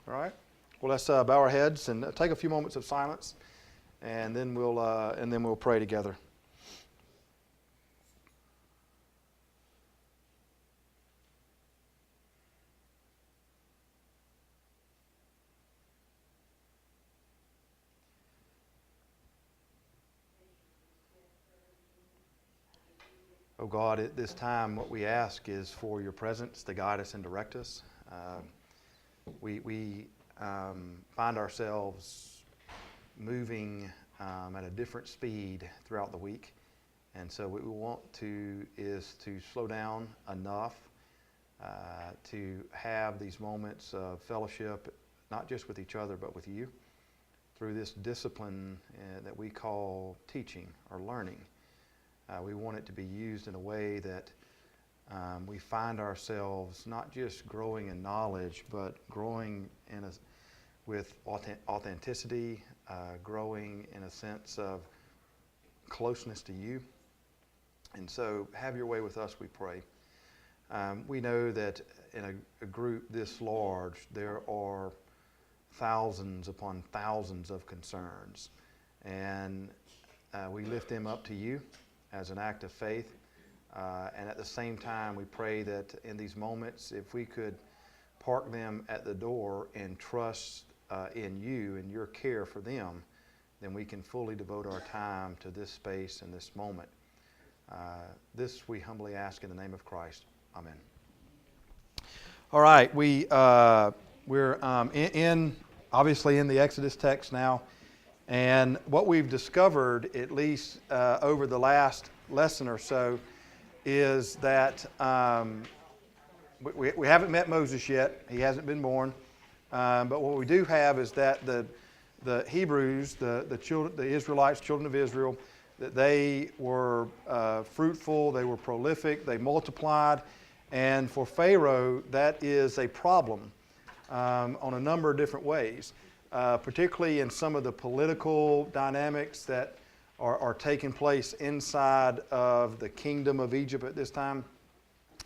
All right. Well, let's bow our heads and take a few moments of silence, and then we'll pray together. Oh God, at this time, what we ask is for your presence to guide us and direct us. We find ourselves moving at a different speed throughout the week, and so what we want to is to slow down enough to have these moments of fellowship, not just with each other, but with you, through this discipline that we call teaching or learning. We want it to be used in a way that we find ourselves not just growing in knowledge, but growing with authenticity, growing in a sense of closeness to you. And so have your way with us, we pray. We know that in a group this large, there are thousands upon thousands of concerns. And we lift them up to you as an act of faith. And at the same time, we pray that in these moments, if we could park them at the door and trust in you and your care for them, then we can fully devote our time to this space and this moment. This we humbly ask in the name of Christ. Amen. All right, we're obviously in the Exodus text now. And what we've discovered, at least over the last lesson or so, is that we haven't met Moses yet. He hasn't been born. But what we do have is that the Hebrews, the Israelites, children of Israel, that they were fruitful, they were prolific, they multiplied. And for Pharaoh, that is a problem on a number of different ways. Particularly in some of the political dynamics that are taking place inside of the kingdom of Egypt at this time.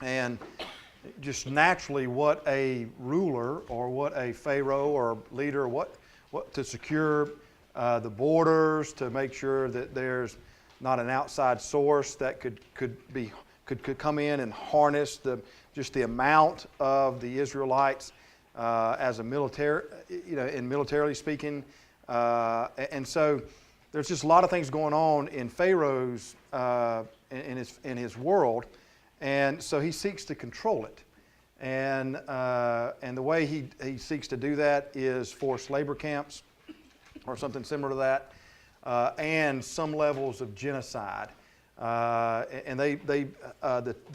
And just naturally what a ruler or what a Pharaoh or leader, what to secure the borders, to make sure that there's not an outside source that could come in and harness just the amount of the Israelites as a military, in militarily speaking. And so there's just a lot of things going on in Pharaoh's, in his world. And so he seeks to control it. And the way he seeks to do that is forced labor camps or something similar to that, and some levels of genocide. And the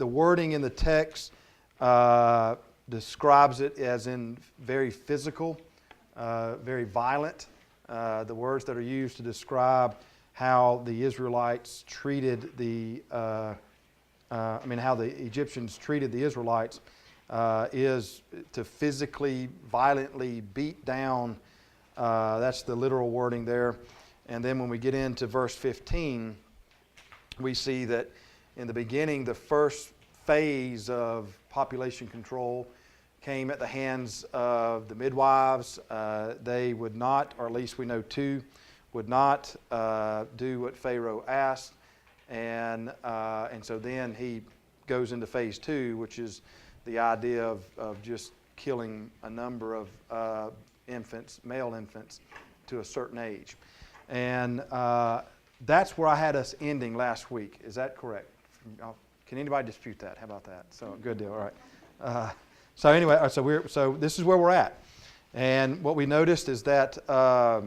wording in the text describes it as in very physical, very violent. The words that are used to describe how the Israelites treated how the Egyptians treated the Israelites is to physically, violently beat down. That's the literal wording there. And then when we get into verse 15, we see that in the beginning, the first phase of population control came at the hands of the midwives. They would not, or at least we know two, would not do what Pharaoh asked. And so then he goes into phase 2, which is the idea of just killing a number of infants, male infants, to a certain age. And that's where I had us ending last week. Is that correct? Can anybody dispute that? How about that? So good deal. All right. So anyway, so this is where we're at, and what we noticed is that there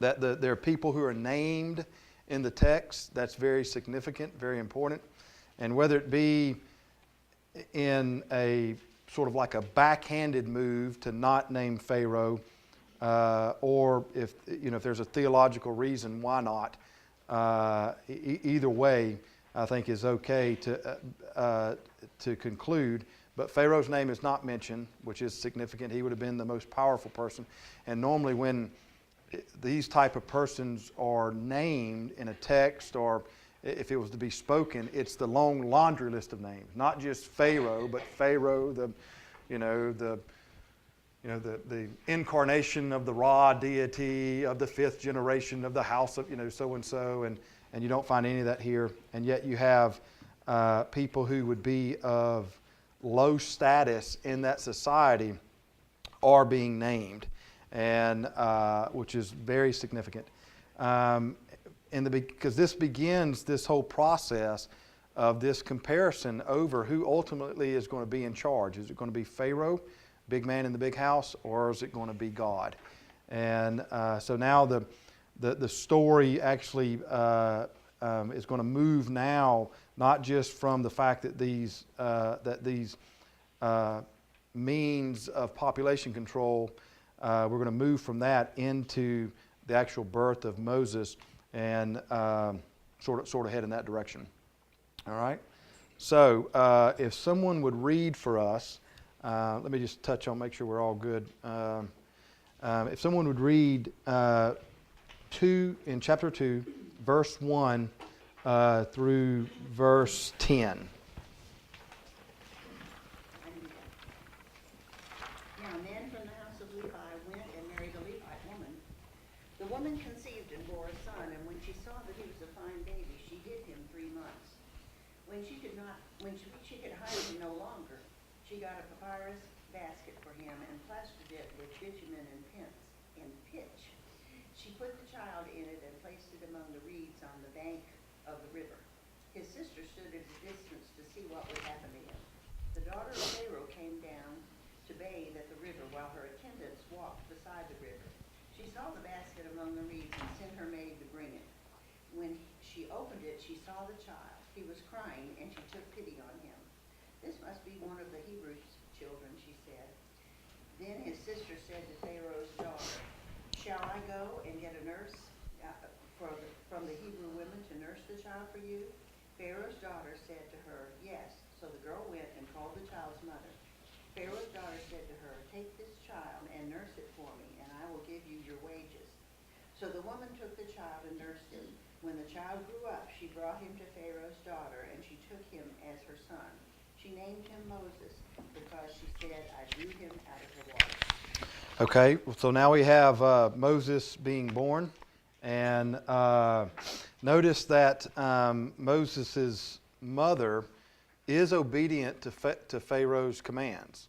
are people who are named in the text. That's very significant, very important, and whether it be in a sort of like a backhanded move to not name Pharaoh, or if there's a theological reason why not, either way, I think is okay to conclude. But Pharaoh's name is not mentioned, which is significant. He would have been the most powerful person. And normally when these type of persons are named in a text, or if it was to be spoken, it's the long laundry list of names. Not just Pharaoh, but Pharaoh, the the incarnation of the Ra deity of the fifth generation of the house of, so and so, and you don't find any of that here. And yet you have people who would be of low status in that society are being named, and which is very significant. Because this begins this whole process of this comparison over who ultimately is going to be in charge. Is it going to be Pharaoh, big man in the big house, or is it going to be God? And so now the story actually is going to move now, not just from the fact that these means of population control, we're going to move from that into the actual birth of Moses, and sort of head in that direction. All right. So if someone would read for us. Let me just touch on, make sure we're all good. If someone would read in chapter 2, verse 1 through verse 10. Now a man from the house of Levi went and married a Levite woman. The woman conceived and bore a son, and when she saw that he was a fine baby, she hid him 3 months. When she could hide him no longer, she got a papyrus basket for him and plastered it with bitumen and pitch. She put the child in it and placed it among the reeds on the bank of the river. His sister stood at a distance to see what would happen to him. The daughter of Pharaoh came down to bathe at the river while her attendants walked beside the river. She saw the basket among the reeds and sent her maid to bring it. When she opened it, she saw the child. He was crying, and she took pity on him. This must be one of the Hebrew children, she said. Then his sister said to Pharaoh's daughter, shall I go and get a nurse from the Hebrew women to nurse the child for you? Pharaoh's daughter said to her, yes. So the girl went and called the child's mother. Pharaoh's daughter said to her, take this child and nurse it for me, and I will give you your wages. So the woman took the child and nursed him. When the child grew up, she brought him to Pharaoh's daughter, and she took him as her son. She named him Moses because she said, I drew him out of the water. Okay, so now we have Moses being born, and notice that Moses' mother is obedient to Pharaoh's commands.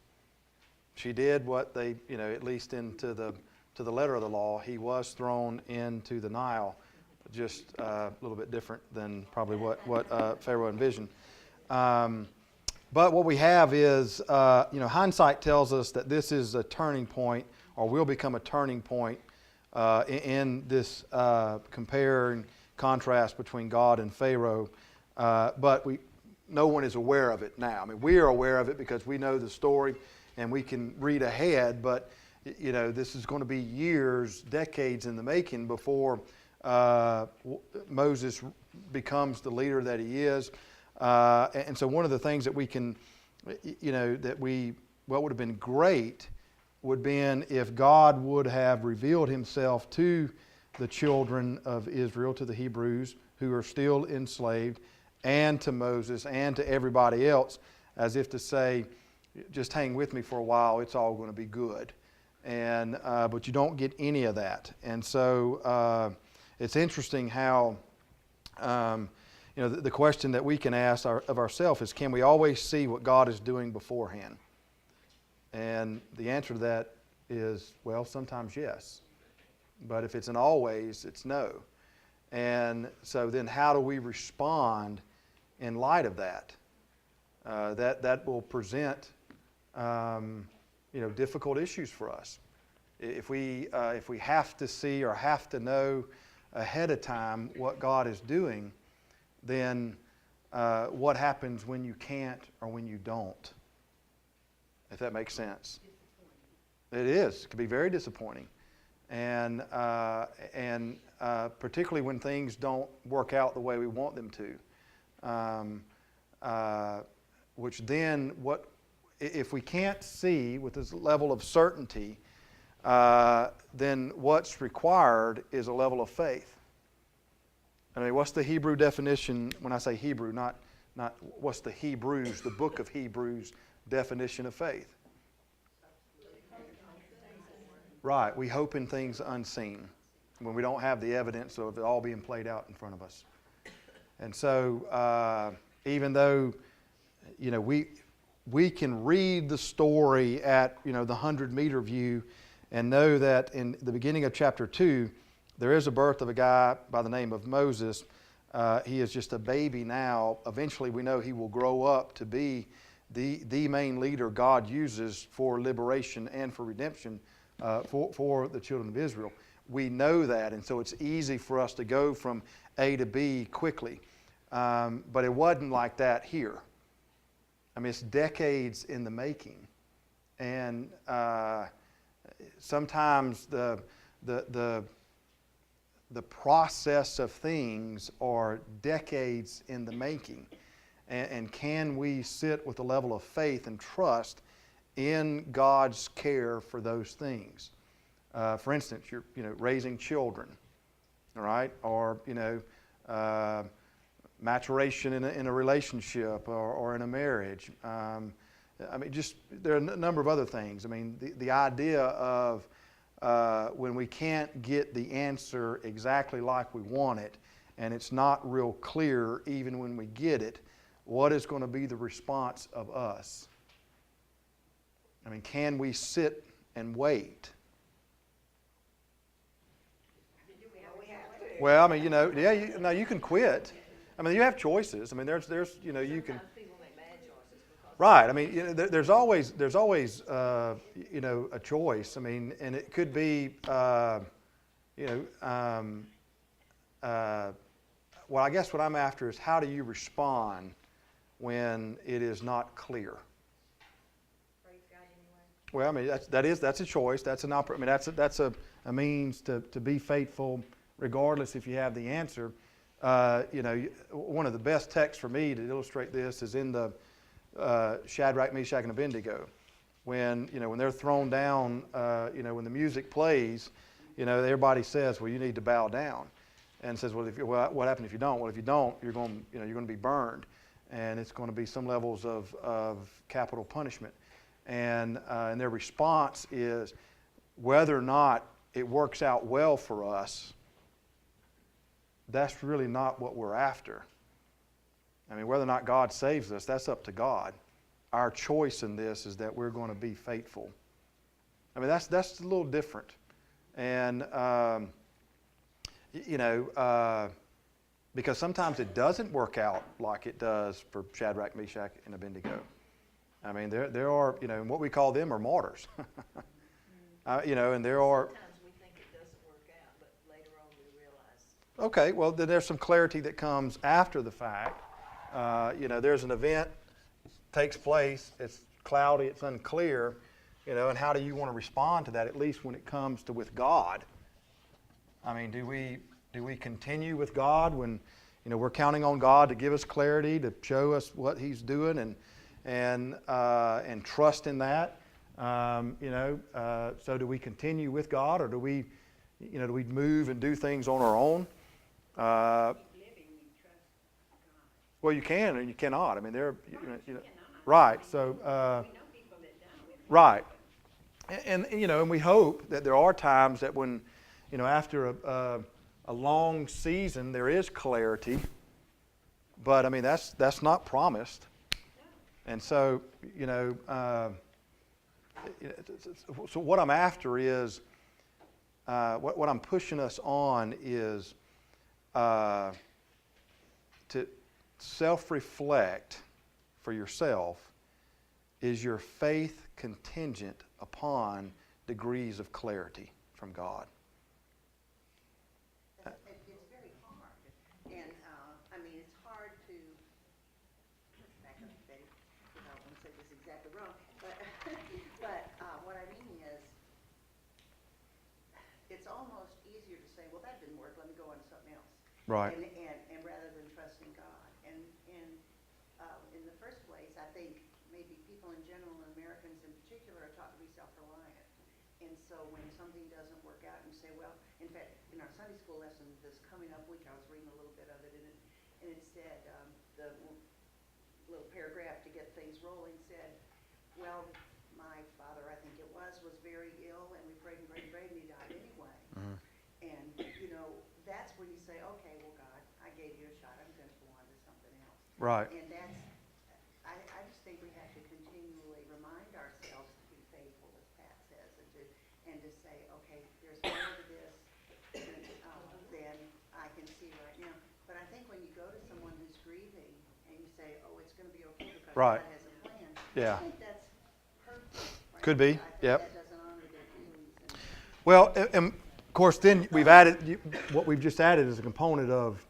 She did what they, at least to the letter of the law. He was thrown into the Nile, just a little bit different than probably what Pharaoh envisioned. But what we have is, hindsight tells us that this is a turning point, or will become a turning point in this compare and contrast between God and Pharaoh. But no one is aware of it now. I mean, we are aware of it because we know the story and we can read ahead. But this is going to be years, decades in the making before Moses becomes the leader that he is. And so one of the things that we can, what would have been great would have been if God would have revealed himself to the children of Israel, to the Hebrews who are still enslaved, and to Moses and to everybody else, as if to say, just hang with me for a while, it's all going to be good. And but you don't get any of that. And so it's interesting how the question that we can ask of ourselves is, can we always see what God is doing beforehand? And the answer to that is, well, sometimes yes. But if it's an always, it's no. And so then how do we respond in light of that? That will present difficult issues for us. If we have to see or have to know ahead of time what God is doing, then what happens when you can't or when you don't? If that makes sense. It is. It can be very disappointing. And particularly when things don't work out the way we want them to. Which then, if we can't see with this level of certainty, then what's required is a level of faith. I mean, what's the Hebrew definition? When I say Hebrew, not what's the Hebrews, the book of Hebrews definition of faith? Right. We hope in things unseen when we don't have the evidence of it all being played out in front of us. And so even though, we can read the story at, the 100-meter view and know that in the beginning of chapter 2, there is a birth of a guy by the name of Moses. He is just a baby now. Eventually, we know he will grow up to be the main leader God uses for liberation and for redemption for the children of Israel. We know that, and so it's easy for us to go from A to B quickly. But it wasn't like that here. I mean, it's decades in the making. And sometimes the process of things are decades in the making. And can we sit with a level of faith and trust in God's care for those things? For instance, you're raising children, all right, or maturation in a relationship or in a marriage. Just there are a number of other things. I mean, the idea of when we can't get the answer exactly like we want it, and it's not real clear even when we get it, what is going to be the response of us? I mean, can we sit and wait? Well, I mean, you can quit. I mean, you have choices. I mean, there's you can. Right. I mean, there's always a choice. I mean, and it could be, well, I guess what I'm after is how do you respond when it is not clear? Praise God anyway. Well, I mean, that's a choice. That's an that's a means to be faithful, regardless if you have the answer. One of the best texts for me to illustrate this is in the Shadrach, Meshach, and Abednego. When they're thrown down, when the music plays, everybody says, "Well, you need to bow down," and says, "Well, what happens if you don't?" Well, if you don't, you're going to be burned, and it's going to be some levels of capital punishment. And their response is, whether or not it works out well for us, that's really not what we're after. I mean, whether or not God saves us, that's up to God. Our choice in this is that we're going to be faithful. I mean, that's a little different. And, because sometimes it doesn't work out like it does for Shadrach, Meshach, and Abednego. I mean, there are, what we call them are martyrs. And there are... Sometimes we think it doesn't work out, but later on we realize. Okay, well, then there's some clarity that comes after the fact. There's an event, takes place, it's cloudy, it's unclear, and how do you want to respond to that, at least when it comes to with God? I mean, do we continue with God when, we're counting on God to give us clarity, to show us what He's doing, and trust in that? So do we continue with God, or do we move and do things on our own? Well, you can and you cannot. I mean, right. So, right, and we hope that there are times that when, after a long season, there is clarity. But I mean, that's not promised. And so, so what I'm after is, what I'm pushing us on is to self-reflect for yourself. Is your faith contingent upon degrees of clarity from God? It's very hard. And, it's hard to, back up, Betty, because I don't want to say this exactly wrong, but, what I mean is, it's almost easier to say, well, that didn't work, let me go on to something else. Right. And rather than trusting God. And in the first place, I think maybe people in general, and Americans in particular, are taught to be self-reliant. And so when something doesn't work out, you say, well, in fact, in our Sunday school lesson this coming up week, I was reading a little bit of it, and it said, the little paragraph to get things rolling said, well, my father, I think it was very ill, and we prayed and prayed and prayed, where you say, okay, well, God, I gave you a shot. I'm going to go on to something else. Right. And that's, I just think we have to continually remind ourselves to be faithful, as Pat says, and to say, okay, there's more to this than I can see right now. But I think when you go to someone who's grieving and you say, oh, it's going to be okay because Right. God has a plan, Yeah. I think that's hurtful. Right? Could be. I think Yep. that doesn't honor their feelings. Well, and of course, then we've added what we've just added is a component of,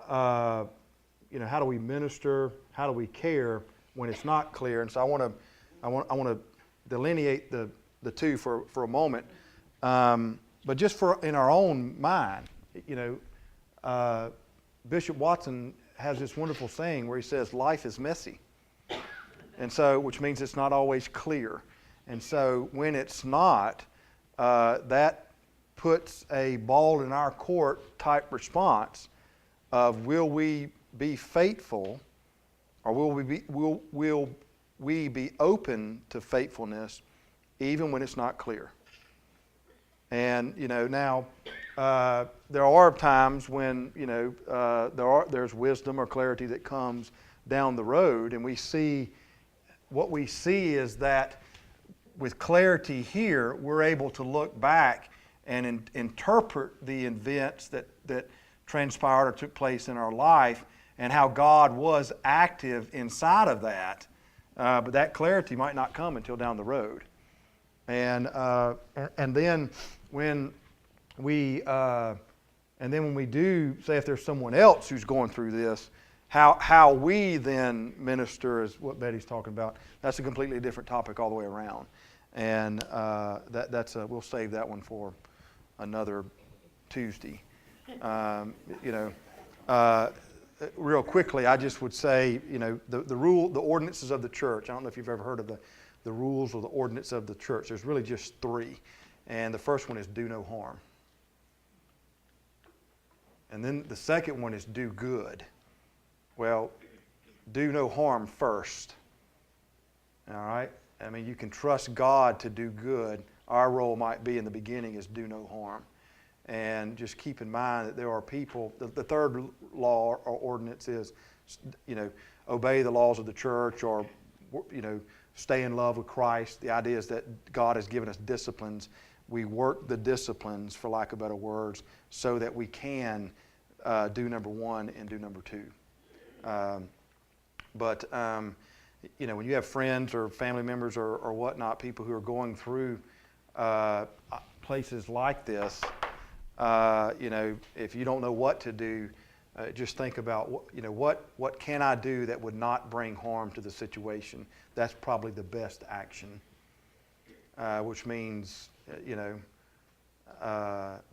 how do we minister? How do we care when it's not clear? And so I want to delineate the two for a moment. But just in our own mind, Bishop Watson has this wonderful saying where he says, "Life is messy," and so which means it's not always clear. And so when it's not, that puts a ball in our court type response of will we be faithful, or will we be open to faithfulness even when it's not clear? And now there are times when there's wisdom or clarity that comes down the road, and what we see is that with clarity here, we're able to look back and interpret the events that transpired or took place in our life and how God was active inside of that. But that clarity might not come until down the road. And then when we do, say if there's someone else who's going through this, how we then minister is what Betty's talking about. That's a completely different topic all the way around. And we'll save that one for another Tuesday. Real quickly, I just would say, the ordinances of the church. I don't know if you've ever heard of the rules or the ordinance of the church. There's really just three. And the first one is do no harm. And then the second one is do good. Well, do no harm first. All right? I mean, you can trust God to do good. Our role might be in the beginning is do no harm. And just keep in mind that there are people, the third law or ordinance is, obey the laws of the church or, stay in love with Christ. The idea is that God has given us disciplines. We work the disciplines, for lack of better words, so that we can do number one and do number two. But when you have friends or family members or whatnot, people who are going through places like this, if you don't know what to do, just think about what can I do that would not bring harm to the situation. That's probably the best action, which means the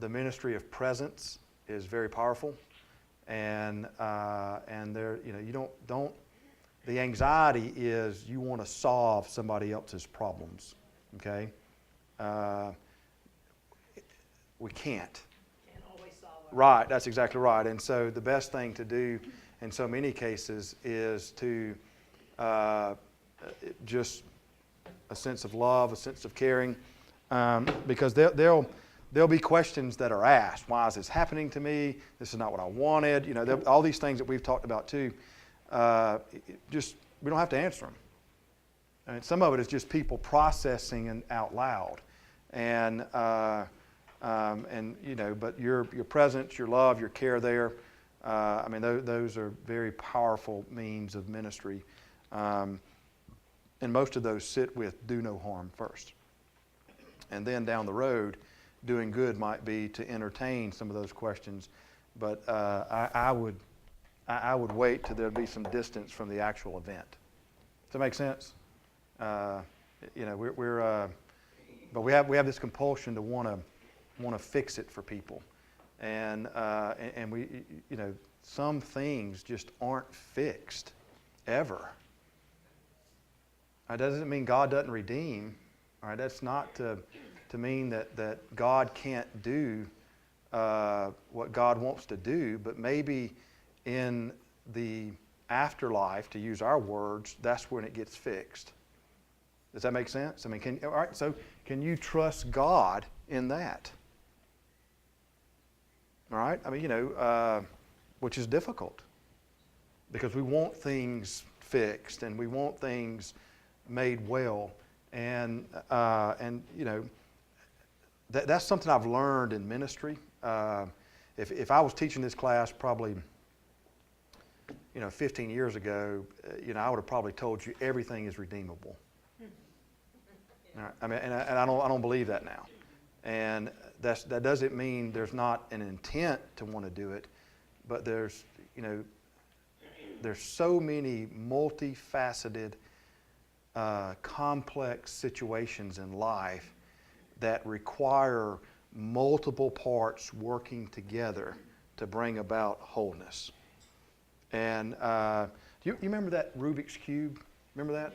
ministry of presence is very powerful, and there you don't. The anxiety is you want to solve somebody else's problems. Okay, we can't. Right, that's exactly right. And so the best thing to do in so many cases is to just a sense of love, a sense of caring, because there'll be questions that are asked. Why is this happening to me? This is not what I wanted. All these things that we've talked about too. We don't have to answer them. I mean, some of it is just people processing and out loud, but your presence, your love, your care there, those are very powerful means of ministry. And most of those sit with do no harm first. And then down the road, doing good might be to entertain some of those questions. But I would wait till there'd be some distance from the actual event. Does that make sense? But we have this compulsion to want to fix it for people, and we some things just aren't fixed ever. That doesn't mean God doesn't redeem. All right, that's not to mean that God can't do what God wants to do, but maybe in the afterlife, to use our words, that's when it gets fixed. Does that make sense? I mean, can you trust God in that? All right? I mean, which is difficult because we want things fixed and we want things made well. And that's something I've learned in ministry. If I was teaching this class probably 15 years ago, I would have probably told you everything is redeemable. All right? I mean, and I don't believe that now. And that doesn't mean there's not an intent to want to do it, but there's so many multifaceted, complex situations in life that require multiple parts working together to bring about wholeness. And you remember that Rubik's Cube? Remember that?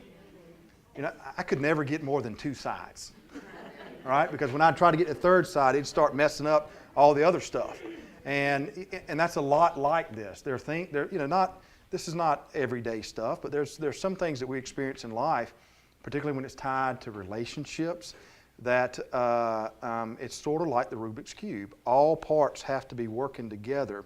I could never get more than 2 sides. All right? Because when I'd try to get the third side, it'd start messing up all the other stuff. And that's a lot like this. This is not everyday stuff, but there's some things that we experience in life, particularly when it's tied to relationships, that it's sort of like the Rubik's Cube. All parts have to be working together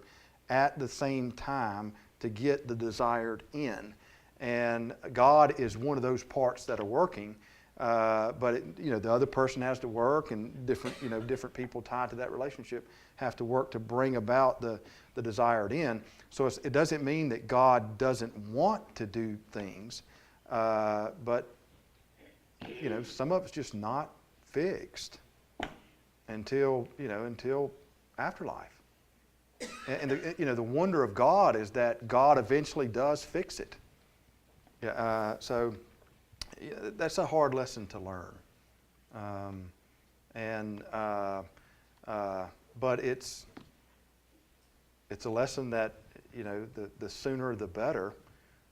at the same time to get the desired end. And God is one of those parts that are working, but the other person has to work, and different people tied to that relationship have to work to bring about the desired end. So it doesn't mean that God doesn't want to do things, but some of it's just not fixed until afterlife. And the wonder of God is that God eventually does fix it. Yeah. So that's a hard lesson to learn, but it's a lesson that the sooner the better,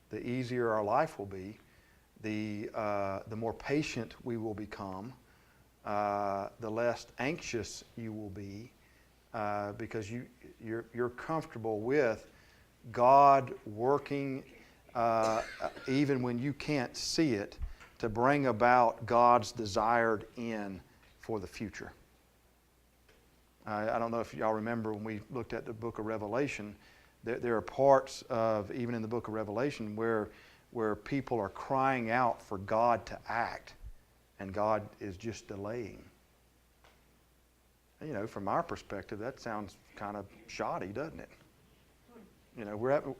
the easier our life will be, the more patient we will become, the less anxious you will be, because you're comfortable with God working even when you can't see it to bring about God's desired end for the future. I don't know if y'all remember when we looked at the book of Revelation, there are parts of, even in the book of Revelation, where people are crying out for God to act, and God is just delaying. From our perspective, that sounds kind of shoddy, doesn't it? We're at... The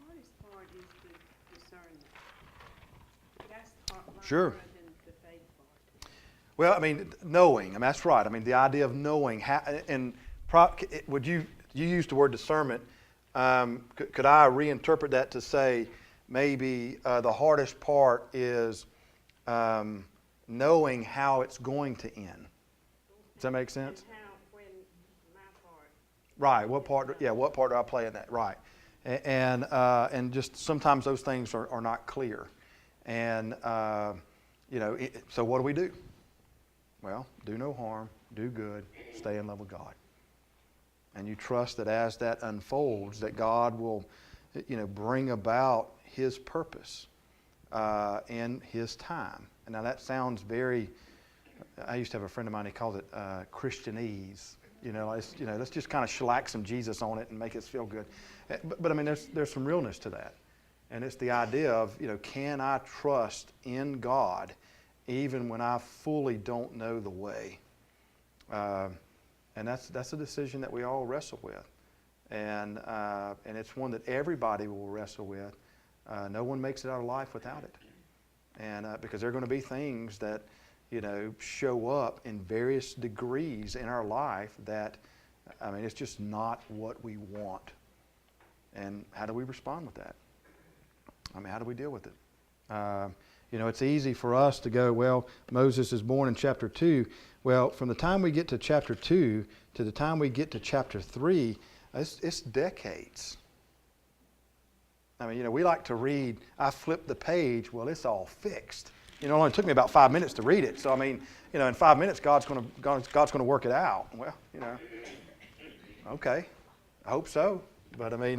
hardest part is the discernment. That's Sure. harder than the faith part. Well, I mean, knowing. I mean, that's right. I mean, the idea of knowing. Would you used the word discernment. Could I reinterpret that to say maybe the hardest part is knowing how it's going to end? Does that make sense? And when my part. Right. What part do I play in that? Right. And just sometimes those things are not clear. And, so what do? Well, do no harm, do good, stay in love with God. And you trust that as that unfolds, that God will, bring about His purpose in His time. And now that sounds very... I used to have a friend of mine, he calls it Christianese. Let's just kind of shellac some Jesus on it and make us feel good. But I mean, there's some realness to that. And it's the idea of, can I trust in God even when I fully don't know the way? And that's a decision that we all wrestle with. And it's one that everybody will wrestle with. No one makes it out of life without it. And because there are going to be things that show up in various degrees in our life that, it's just not what we want. And how do we respond with that? How do we deal with it? It's easy for us to go, well, Moses is born in chapter 2. Well, from the time we get to chapter 2 to the time we get to chapter 3, it's decades. We like to read, I flipped the page, well, it's all fixed. It only took me about 5 minutes to read it. So, in 5 minutes, God's going to work it out. Well, okay, I hope so. But, might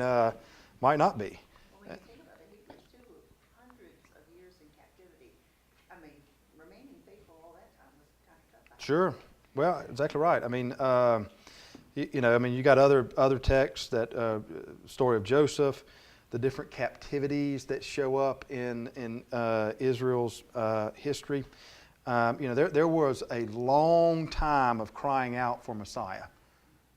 not be. Well, when you think about it, he was hundreds of years in captivity. Remaining faithful all that time was kind of tough. Sure. Well, exactly right. I mean, you got other texts that story of Joseph, the different captivities that show up in Israel's history. There was a long time of crying out for Messiah,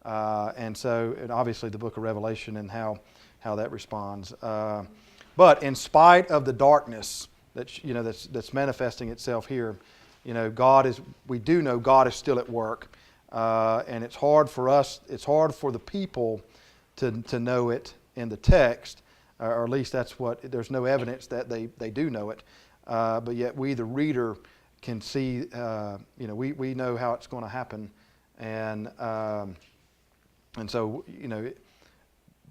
and obviously the Book of Revelation and how that responds. But in spite of the darkness that's manifesting itself here, we do know God is still at work. And it's hard for the people to know it in the text, or at least there's no evidence that they do know it. But yet we, the reader, can see, we know how it's going to happen. And so,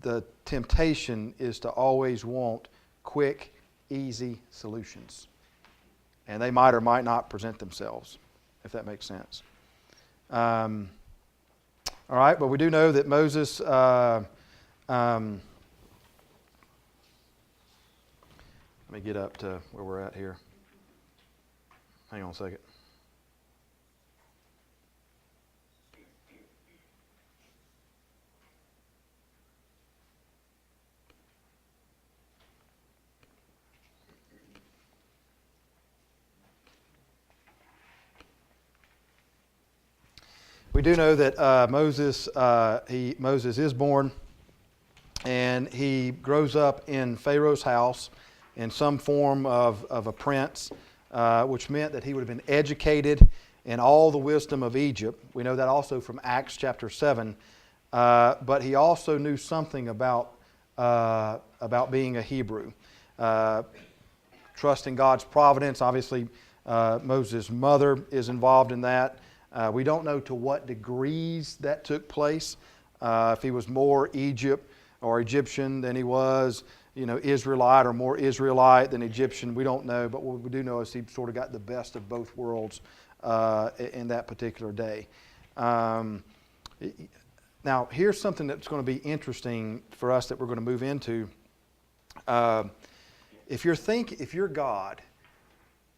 the temptation is to always want quick, easy solutions. And they might or might not present themselves, if that makes sense. All right, but we do know that Moses, let me get up to where we're at here. Hang on a second. We do know that Moses is born, and he grows up in Pharaoh's house in some form of a prince, which meant that he would have been educated in all the wisdom of Egypt. We know that also from Acts chapter 7. But he also knew something about being a Hebrew. Trusting God's providence. Obviously, Moses' mother is involved in that. We don't know to what degrees that took place. If he was more Egypt or Egyptian than he was, Israelite, or more Israelite than Egyptian, we don't know. But what we do know is he sort of got the best of both worlds in that particular day. Now, here's something that's going to be interesting for us that we're going to move into. If you're God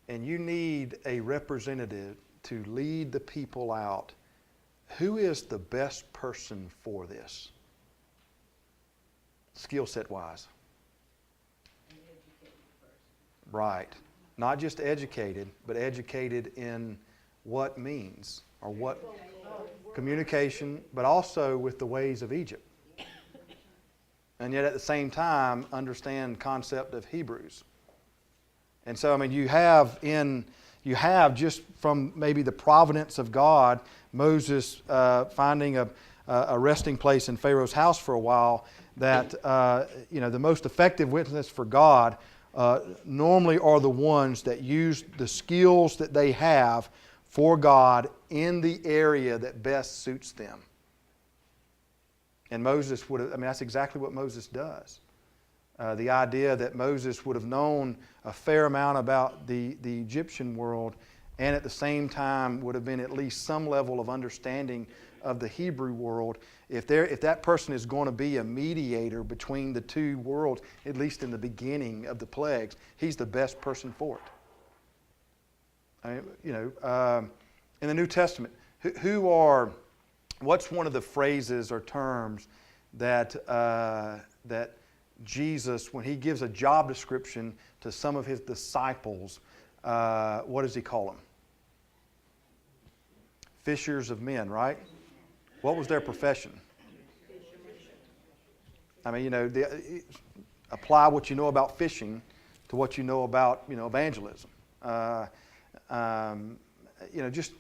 and you need a representative to lead the people out, who is the best person for this? Skill set wise. Right. Not just educated, but educated in what means, or what communication, but also with the ways of Egypt. And yet at the same time understand concept of Hebrews. And so, I mean, you have just from maybe the providence of God, Moses finding a resting place in Pharaoh's house for a while, that the most effective witness for God normally are the ones that use the skills that they have for God in the area that best suits them. And Moses that's exactly what Moses does. The idea that Moses would have known a fair amount about the Egyptian world, and at the same time would have been at least some level of understanding of the Hebrew world. If that person is going to be a mediator between the two worlds, at least in the beginning of the plagues, he's the best person for it. In the New Testament, what's one of the phrases or terms that Jesus, when he gives a job description to some of his disciples, what does he call them? Fishers of men, right? What was their profession? I mean, apply what you know about fishing to what you know about, evangelism. Just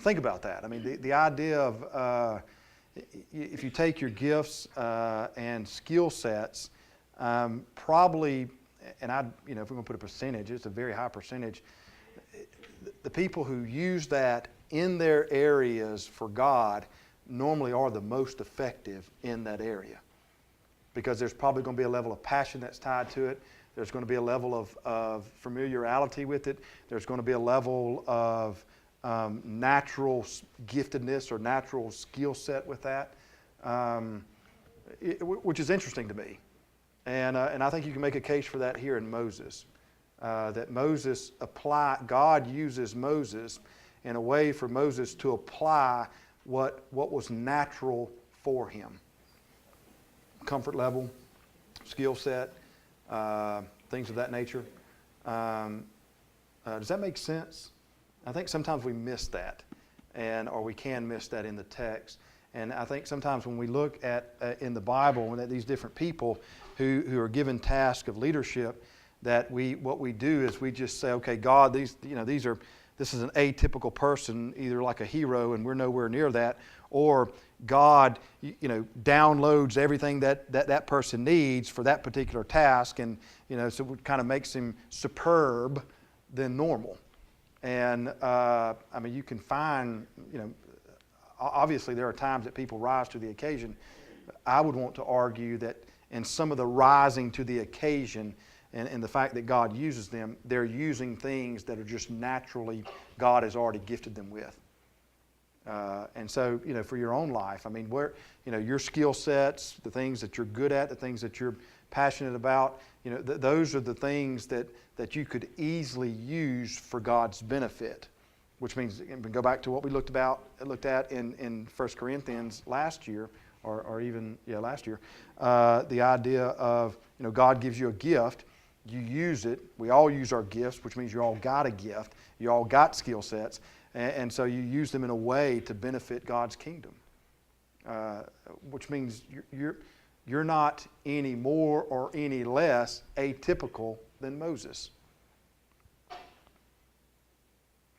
think about that. I mean, the idea of if you take your gifts and skill sets, probably, and if we're going to put a percentage, it's a very high percentage. The people who use that in their areas for God normally are the most effective in that area, because there's probably going to be a level of passion that's tied to it. There's going to be a level of familiarity with it. There's going to be a level of natural giftedness or natural skill set with that, which is interesting to me. And I think you can make a case for that here in Moses. That God uses Moses in a way for Moses to apply what was natural for him. Comfort level, skill set, things of that nature. Does that make sense? I think sometimes we miss that, or we can miss that in the text. And I think sometimes when we look at in the Bible and at these different people who are given tasks of leadership, that what we do is we just say, okay, God, this is an atypical person, either like a hero, and we're nowhere near that, or God, downloads everything that person needs for that particular task, and so it kind of makes him superb than normal. And you can find, obviously there are times that people rise to the occasion. I would want to argue that in some of the rising to the occasion, and the fact that God uses them, they're using things that are just naturally God has already gifted them with. And so, for your own life, your skill sets, the things that you're good at, the things that you're passionate about, those are the things that you could easily use for God's benefit. Which means, go back to what we looked at in 1 Corinthians last year, last year, the idea of, God gives you a gift, you use it. We all use our gifts, which means you all got a gift. You all got skill sets. And so you use them in a way to benefit God's kingdom. Which means you're not any more or any less atypical than Moses.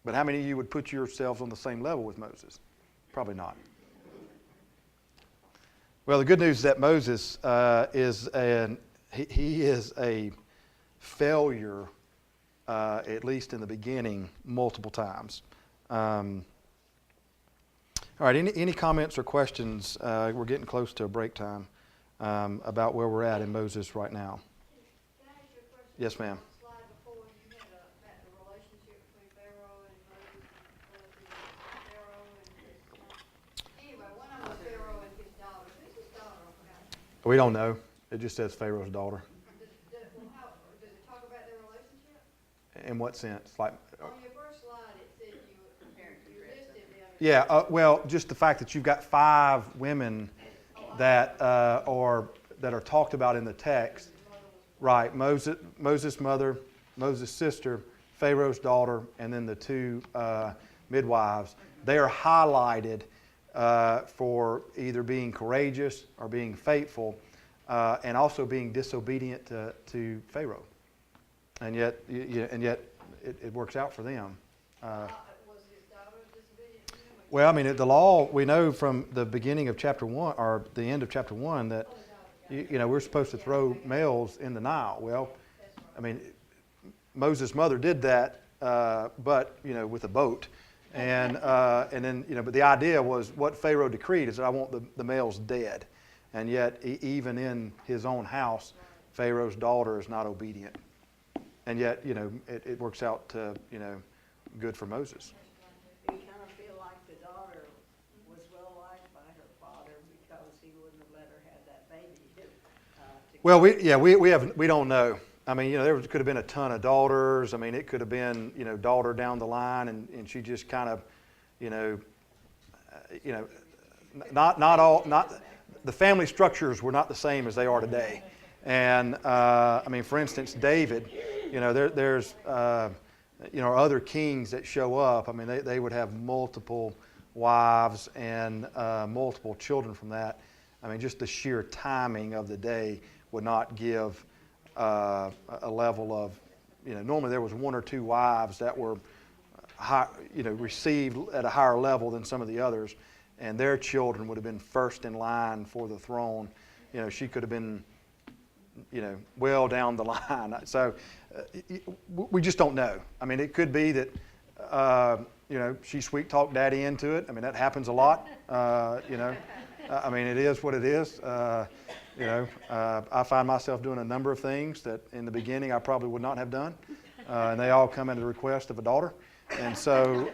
But how many of you would put yourselves on the same level with Moses? Probably not. Well, the good news is that Moses is a failure, at least in the beginning, multiple times. All right, any comments or questions? We're getting close to a break time about where we're at in Moses right now. Can I ask you a question? Yes, ma'am. On the slide before, you had the relationship between Pharaoh and Moses and Pharaoh and his anyway, one of them was Pharaoh and his daughter. Who's his daughter? I forgot. We don't know. It just says Pharaoh's daughter. Does it talk about their relationship? In what sense? Like, On your first slide, it said you listed them. yeah. Well, just the fact that you've got 5 women that are talked about in the text. Right, Moses' mother, Moses' sister, Pharaoh's daughter, and then the 2 midwives. They are highlighted for either being courageous or being faithful, and also being disobedient to Pharaoh. And yet it works out for them. Was his daughter disobedient to him? Well, the law, we know from the beginning of chapter 1, or the end of chapter 1, that we're supposed to throw males in the Nile. Well, Moses' mother did that, but with a boat, and then but the idea was what Pharaoh decreed is that I want the males dead, and yet even in his own house, Pharaoh's daughter is not obedient, and yet it works out to good for Moses. You kind of feel like the daughter was well liked by her father because he wouldn't have let her have that baby. Well, we don't know. There could have been a ton of daughters. It could have been daughter down the line, and she just kind of, not the family structures were not the same as they are today. And for instance, David, there's other kings that show up. They would have multiple wives and multiple children from that. Just the sheer timing of the day would not give a level of, normally there was 1 or 2 wives that were received at a higher level than some of the others, and their children would have been first in line for the throne. She could have been, well down the line. So we just don't know. It could be that, she sweet-talked daddy into it. That happens a lot. It is what it is. I find myself doing a number of things that in the beginning I probably would not have done. And they all come at the request of a daughter. And so,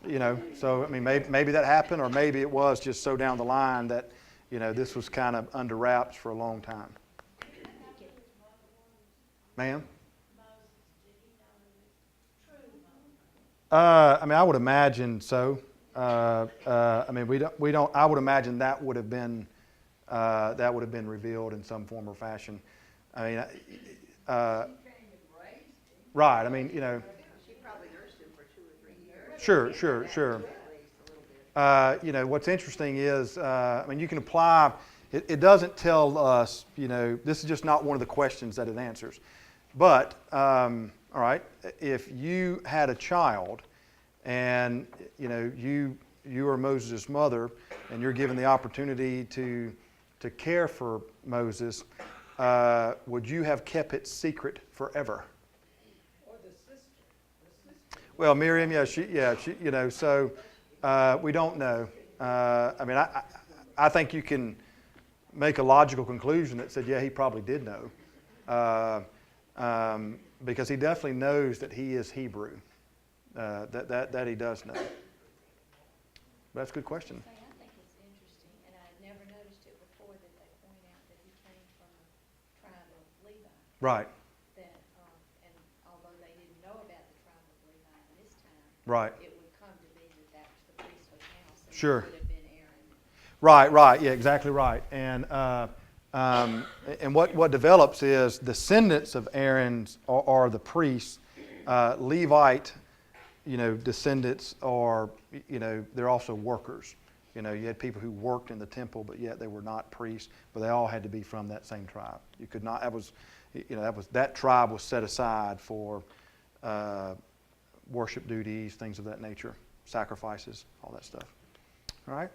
maybe that happened, or maybe it was just so down the line that, this was kind of under wraps for a long time. Ma'am? I would imagine so. I mean, we don't. I would imagine that would have been revealed in some form or fashion. I mean, right. I mean, you know. She probably nursed him for 2 or 3 years. Sure. You know, what's interesting is, I mean, you can apply. It doesn't tell us. You know, this is just not one of the questions that it answers. But all right, if you had a child, and you know you are Moses' mother, and you're given the opportunity to care for Moses, would you have kept it secret forever? Or the sister. Well, Miriam, she, you know, so we don't know. I mean, I think you can make a logical conclusion that said, yeah, he probably did know, because he definitely knows that he is Hebrew. That he does know. That's a good question. I think it's interesting, and I never noticed it before that they point out that he came from the tribe of Levi. Right. That, and although they didn't know about the tribe of Levi in this time, Right. it would come to be that that was the priesthood house, and Sure. it would have been Aaron. Right. Yeah, exactly right. And what develops is descendants of Aaron's are the priests. Levite, you know, descendants are, you know, they're also workers. You know, you had people who worked in the temple, but yet they were not priests, but they all had to be from that same tribe. You could not. That tribe was set aside for worship duties, things of that nature, sacrifices, all that stuff. All right.